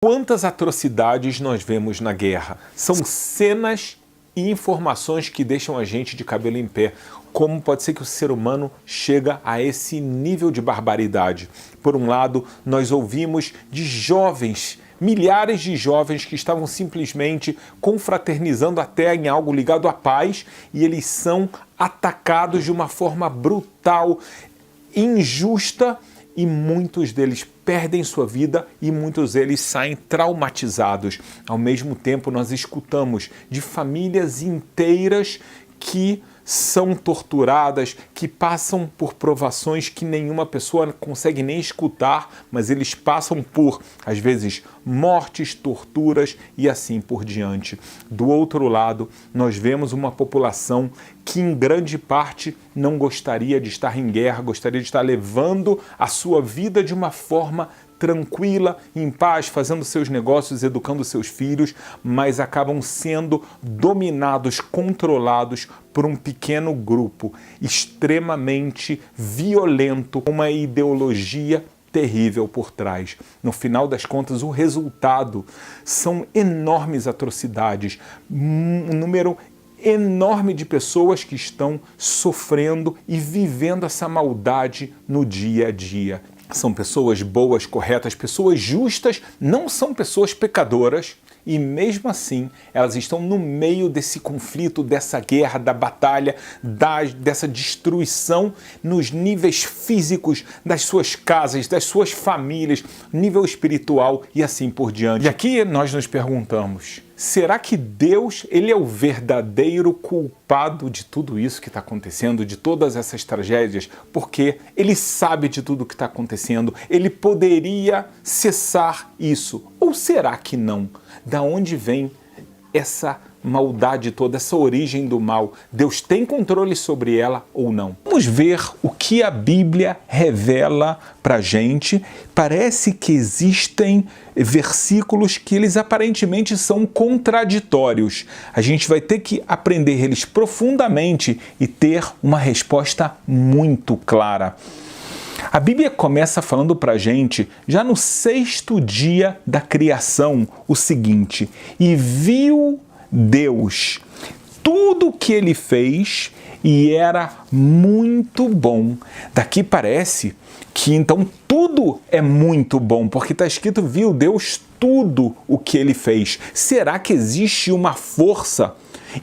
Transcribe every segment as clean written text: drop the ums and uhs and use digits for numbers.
Quantas atrocidades nós vemos na guerra? São cenas e informações que deixam a gente de cabelo em pé. Como pode ser que o ser humano chega a esse nível de barbaridade? Por um lado, nós ouvimos de jovens, milhares de jovens que estavam simplesmente confraternizando até em algo ligado à paz, e eles são atacados de uma forma brutal, injusta, e muitos deles perdem sua vida e muitos deles saem traumatizados. Ao mesmo tempo, nós escutamos de famílias inteiras que são torturadas, que passam por provações que nenhuma pessoa consegue nem escutar, mas eles passam por, às vezes, mortes, torturas e assim por diante. Do outro lado, nós vemos uma população que, em grande parte, não gostaria de estar em guerra, gostaria de estar levando a sua vida de uma forma tranquila, em paz, fazendo seus negócios, educando seus filhos, mas acabam sendo dominados, controlados por um pequeno grupo extremamente violento, uma ideologia terrível por trás. No final das contas, o resultado são enormes atrocidades, um número enorme de pessoas que estão sofrendo e vivendo essa maldade no dia a dia. São pessoas boas, corretas, pessoas justas, não são pessoas pecadoras, e mesmo assim elas estão no meio desse conflito, dessa guerra, da batalha, dessa destruição nos níveis físicos das suas casas, das suas famílias, nível espiritual e assim por diante. E aqui nós nos perguntamos, será que Deus, ele é o verdadeiro culpado de tudo isso que está acontecendo, de todas essas tragédias? Porque ele sabe de tudo que está acontecendo, ele poderia cessar isso. Ou será que não? Da onde vem essa maldade toda, essa origem do mal? Deus tem controle sobre ela ou não? Vamos ver o que a Bíblia revela pra gente. Parece que existem versículos que eles aparentemente são contraditórios. A gente vai ter que aprender eles profundamente e ter uma resposta muito clara. A Bíblia começa falando pra gente, já no 6º dia da criação, o seguinte: e viu Deus tudo o que ele fez e era muito bom. Daqui parece que então tudo é muito bom, porque está escrito, viu Deus tudo o que ele fez. Será que existe uma força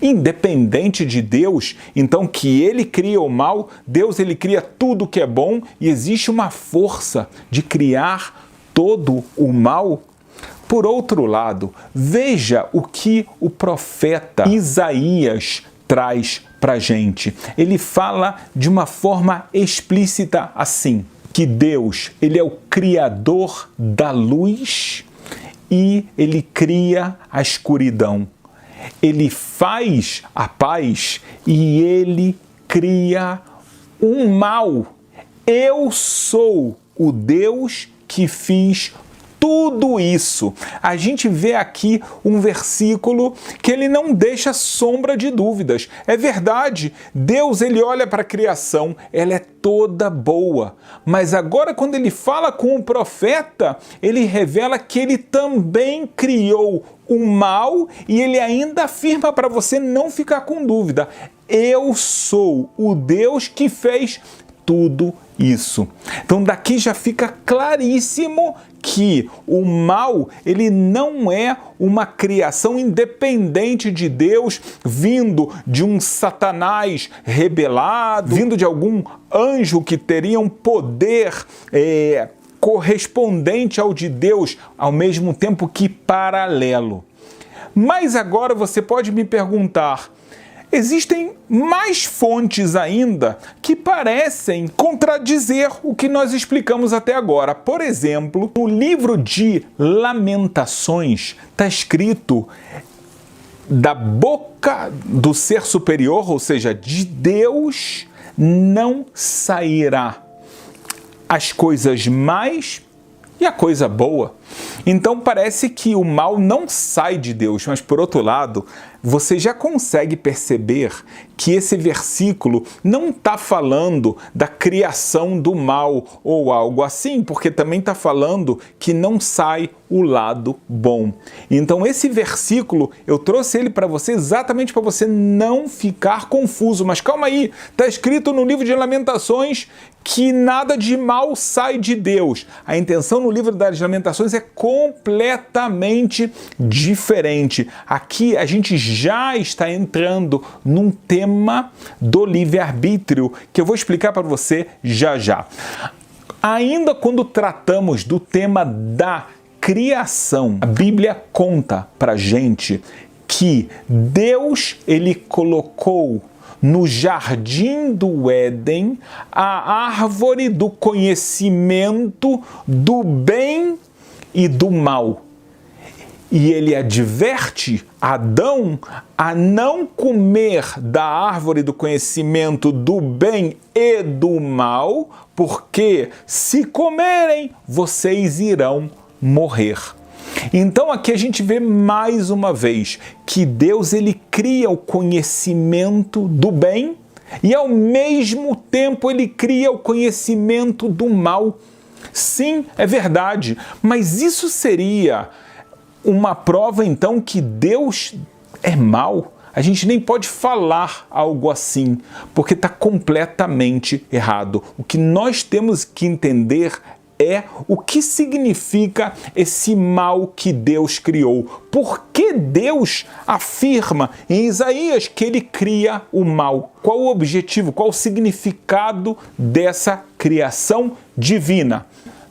independente de Deus, então, que ele cria o mal? Deus, ele cria tudo que é bom, e existe uma força de criar todo o mal? Por outro lado, veja o que o profeta Isaías traz para a gente. Ele fala de uma forma explícita assim, que Deus, ele é o criador da luz e ele cria a escuridão. Ele faz a paz e ele cria o mal. Eu sou o Deus que fiz tudo isso. A gente vê aqui um versículo que ele não deixa sombra de dúvidas. É verdade, Deus, ele olha para a criação, ela é toda boa. Mas agora, quando ele fala com o profeta, ele revela que ele também criou o mal, e ele ainda afirma para você não ficar com dúvida: eu sou o Deus que fez tudo isso. Então daqui já fica claríssimo que o mal, ele não é uma criação independente de Deus, vindo de um Satanás rebelado, vindo de algum anjo que teria um poder correspondente ao de Deus, ao mesmo tempo que paralelo. Mas agora você pode me perguntar, existem mais fontes ainda que parecem contradizer o que nós explicamos até agora. Por exemplo, no livro de Lamentações está escrito: da boca do ser superior, ou seja, de Deus, não sairá as coisas más e a coisa boa. Então parece que o mal não sai de Deus, mas por outro lado, você já consegue perceber que esse versículo não está falando da criação do mal ou algo assim, porque também está falando que não sai o lado bom. Então esse versículo, eu trouxe ele para você exatamente para você não ficar confuso. Mas calma aí, está escrito no livro de Lamentações que nada de mal sai de Deus. A intenção no livro das Lamentações é completamente diferente. Aqui a gente já está entrando num tema do livre-arbítrio que eu vou explicar para você já já. Ainda quando tratamos do tema da criação, a Bíblia conta pra gente que Deus, ele colocou no jardim do Éden a árvore do conhecimento do bem e do mal. E ele adverte Adão a não comer da árvore do conhecimento do bem e do mal, porque se comerem, vocês irão morrer. Então aqui a gente vê mais uma vez que Deus, ele cria o conhecimento do bem e ao mesmo tempo ele cria o conhecimento do mal. Sim, é verdade, mas isso seria uma prova então que Deus é mau? A gente nem pode falar algo assim, porque está completamente errado. O que nós temos que entender é o que significa esse mal que Deus criou. Por que Deus afirma em Isaías que ele cria o mal? Qual o objetivo, qual o significado dessa criação divina?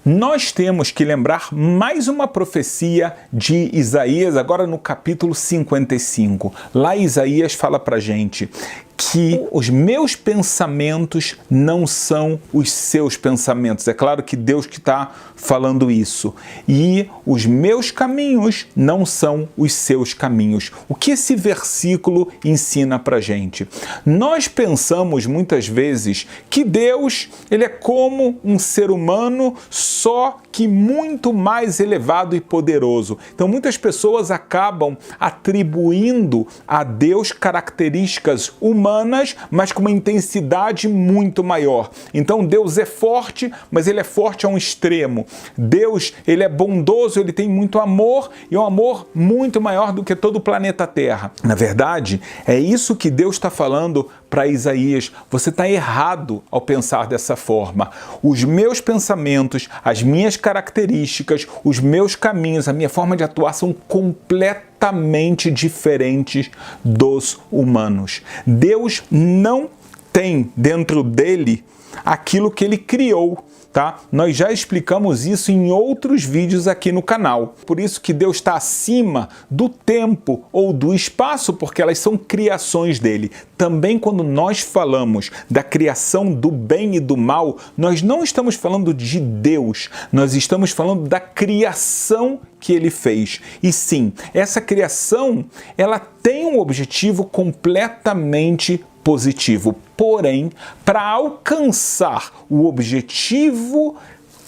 Nós temos que lembrar mais uma profecia de Isaías, agora no capítulo 55. Lá Isaías fala pra gente que os meus pensamentos não são os seus pensamentos. É claro que Deus que está falando isso. E os meus caminhos não são os seus caminhos. O que esse versículo ensina pra gente? Nós pensamos muitas vezes que Deus, ele é como um ser humano, só que muito mais elevado e poderoso. Então muitas pessoas acabam atribuindo a Deus características humanas, mas com uma intensidade muito maior. Então Deus é forte, mas ele é forte a um extremo. Deus, ele é bondoso, ele tem muito amor e um amor muito maior do que todo o planeta Terra. Na verdade, é isso que Deus está falando para Isaías. Você está errado ao pensar dessa forma. Os meus pensamentos, as minhas características, os meus caminhos, a minha forma de atuar são completamente diferentes dos humanos. Deus não tem dentro dele aquilo que ele criou. Tá? Nós já explicamos isso em outros vídeos aqui no canal. Por isso que Deus está acima do tempo ou do espaço, porque elas são criações dele. Também quando nós falamos da criação do bem e do mal, nós não estamos falando de Deus, nós estamos falando da criação que ele fez. E sim, essa criação, ela tem um objetivo completamente positivo. Porém, para alcançar o objetivo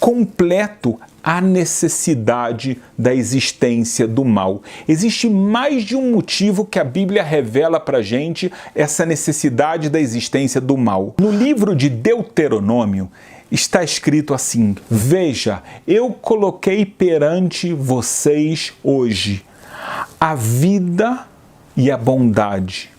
completo, há necessidade da existência do mal. Existe mais de um motivo que a Bíblia revela para a gente essa necessidade da existência do mal. No livro de Deuteronômio, está escrito assim: veja, eu coloquei perante vocês hoje a vida e a bondade,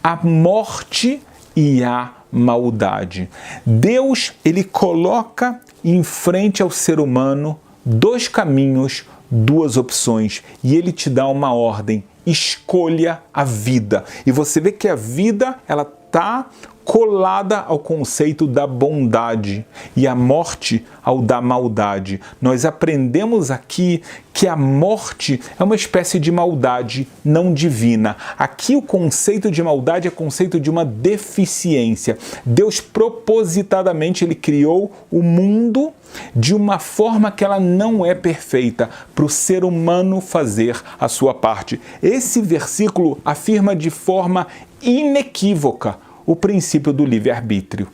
a morte e a maldade. Deus, ele coloca em frente ao ser humano dois caminhos, duas opções, e ele te dá uma ordem: escolha a vida. E você vê que a vida, ela está colada ao conceito da bondade e a morte ao da maldade. Nós aprendemos aqui que a morte é uma espécie de maldade não divina. Aqui o conceito de maldade é conceito de uma deficiência. Deus propositadamente ele criou o mundo de uma forma que ela não é perfeita, para o ser humano fazer a sua parte. Esse versículo afirma de forma inequívoca o princípio do livre-arbítrio.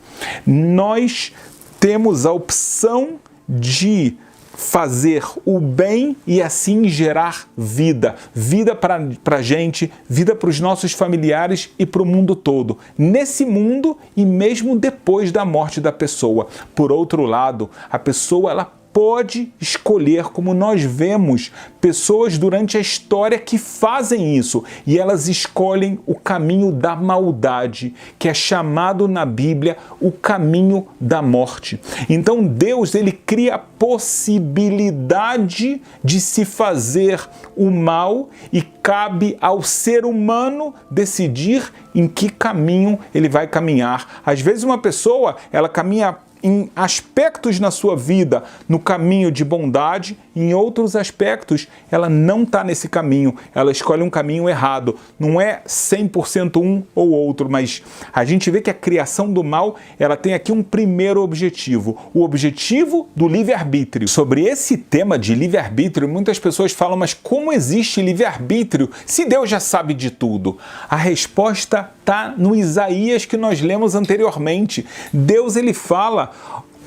Nós temos a opção de fazer o bem e assim gerar vida. Vida para a gente, vida para os nossos familiares e para o mundo todo. Nesse mundo e mesmo depois da morte da pessoa. Por outro lado, a pessoa ela pode escolher, como nós vemos pessoas durante a história que fazem isso, e elas escolhem o caminho da maldade, que é chamado na Bíblia o caminho da morte. Então Deus, ele cria a possibilidade de se fazer o mal e cabe ao ser humano decidir em que caminho ele vai caminhar. Às vezes uma pessoa, ela caminha em aspectos na sua vida no caminho de bondade, em outros aspectos ela não está nesse caminho, ela escolhe um caminho errado. Não é 100% um ou outro, mas a gente vê que a criação do mal, ela tem aqui um primeiro objetivo, o objetivo do livre-arbítrio. Sobre esse tema de livre-arbítrio, muitas pessoas falam, mas como existe livre-arbítrio se Deus já sabe de tudo? A resposta está no Isaías que nós lemos anteriormente. Deus, ele fala: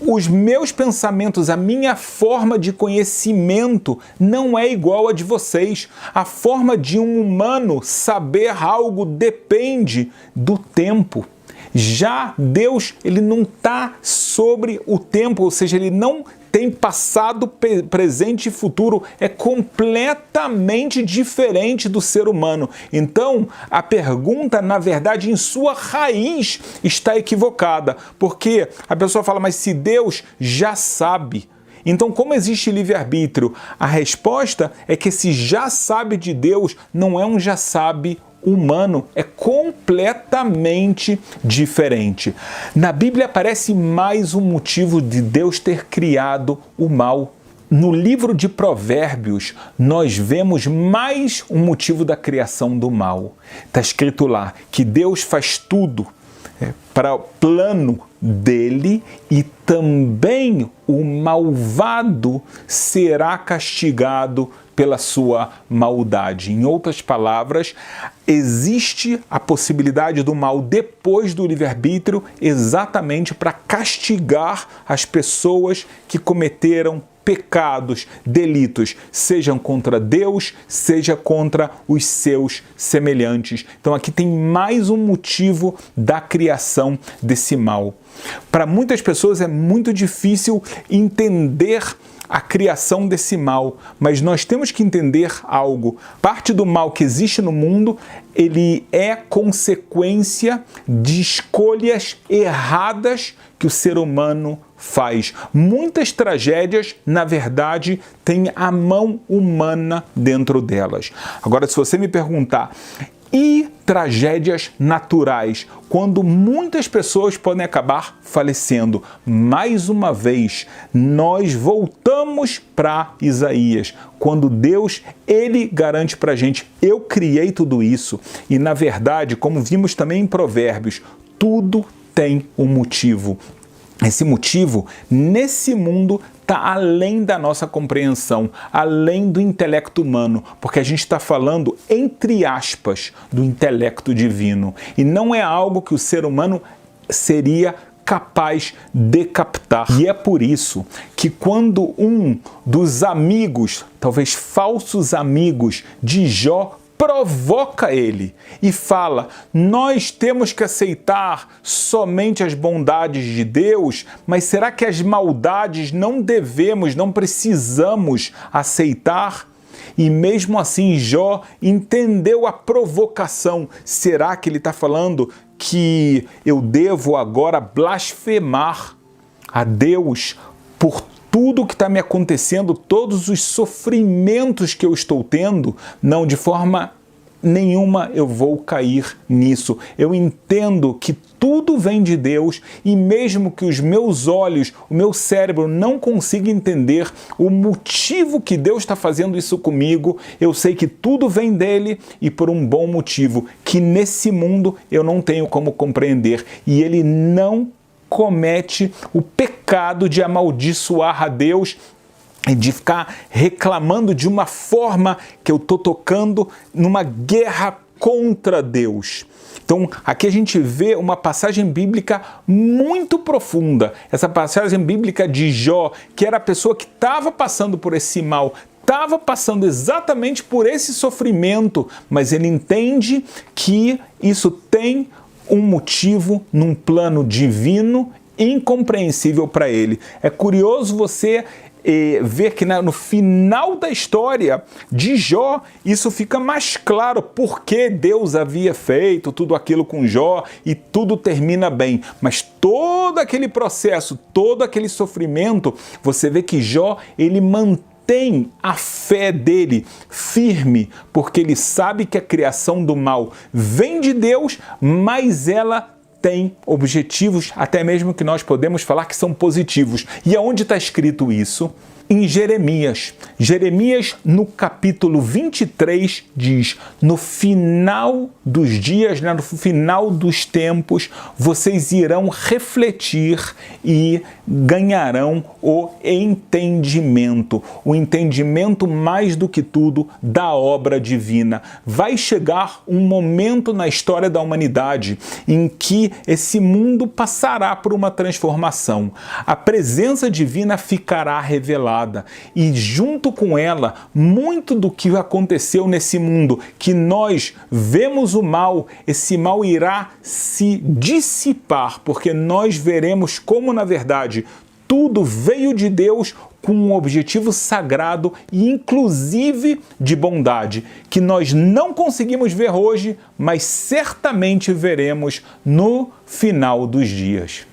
os meus pensamentos, a minha forma de conhecimento não é igual a de vocês. A forma de um humano saber algo depende do tempo. Já Deus, ele não está sobre o tempo, ou seja, ele não tem passado, presente e futuro, é completamente diferente do ser humano. Então, a pergunta, na verdade, em sua raiz está equivocada, porque a pessoa fala, mas se Deus já sabe, então como existe livre-arbítrio? A resposta é que esse já sabe de Deus não é um já sabe humano, é completamente diferente. Na Bíblia aparece mais um motivo de Deus ter criado o mal. No livro de Provérbios, nós vemos mais um motivo da criação do mal. Está escrito lá que Deus faz tudo para o plano dele e também o malvado será castigado pela sua maldade. Em outras palavras, existe a possibilidade do mal depois do livre-arbítrio exatamente para castigar as pessoas que cometeram pecados, delitos, sejam contra Deus, seja contra os seus semelhantes. Então aqui tem mais um motivo da criação desse mal. Para muitas pessoas é muito difícil entender a criação desse mal, mas nós temos que entender algo. Parte do mal que existe no mundo, ele é consequência de escolhas erradas que o ser humano faz. Muitas tragédias, na verdade, têm a mão humana dentro delas. Agora, se você me perguntar, e tragédias naturais, quando muitas pessoas podem acabar falecendo? Mais uma vez, nós voltamos para Isaías, quando Deus, ele garante para a gente, eu criei tudo isso. E na verdade, como vimos também em Provérbios, tudo tem um motivo. Esse motivo, nesse mundo, está além da nossa compreensão, além do intelecto humano, porque a gente está falando, entre aspas, do intelecto divino. E não é algo que o ser humano seria capaz de captar. E é por isso que quando um dos amigos, talvez falsos amigos de Jó, provoca ele e fala, nós temos que aceitar somente as bondades de Deus, mas será que as maldades não devemos, não precisamos aceitar? E mesmo assim Jó entendeu a provocação. Será que ele está falando que eu devo agora blasfemar a Deus por tudo que está me acontecendo, todos os sofrimentos que eu estou tendo? Não, de forma nenhuma eu vou cair nisso. Eu entendo que tudo vem de Deus e mesmo que os meus olhos, o meu cérebro não consiga entender o motivo que Deus está fazendo isso comigo, eu sei que tudo vem dele e por um bom motivo, que nesse mundo eu não tenho como compreender. E ele não comete o pecado de amaldiçoar a Deus e de ficar reclamando de uma forma que eu estou tocando numa guerra contra Deus. Então, aqui a gente vê uma passagem bíblica muito profunda. Essa passagem bíblica de Jó, que era a pessoa que estava passando por esse mal, estava passando exatamente por esse sofrimento, mas ele entende que isso tem um motivo num plano divino incompreensível para ele. É curioso você ver que no final da história de Jó, isso fica mais claro porque Deus havia feito tudo aquilo com Jó e tudo termina bem. Mas todo aquele processo, todo aquele sofrimento, você vê que Jó, ele mantém a fé dele firme, porque ele sabe que a criação do mal vem de Deus, mas ela tem objetivos, até mesmo que nós podemos falar que são positivos. E aonde está escrito isso? Em Jeremias. Jeremias, no capítulo 23, diz: no final dos dias, no final dos tempos, vocês irão refletir e ganharão o entendimento mais do que tudo da obra divina. Vai chegar um momento na história da humanidade em que esse mundo passará por uma transformação. A presença divina ficará revelada e junto com ela, muito do que aconteceu nesse mundo, que nós vemos o mal, esse mal irá se dissipar, porque nós veremos como, na verdade, tudo veio de Deus com um objetivo sagrado e inclusive de bondade, que nós não conseguimos ver hoje, mas certamente veremos no final dos dias.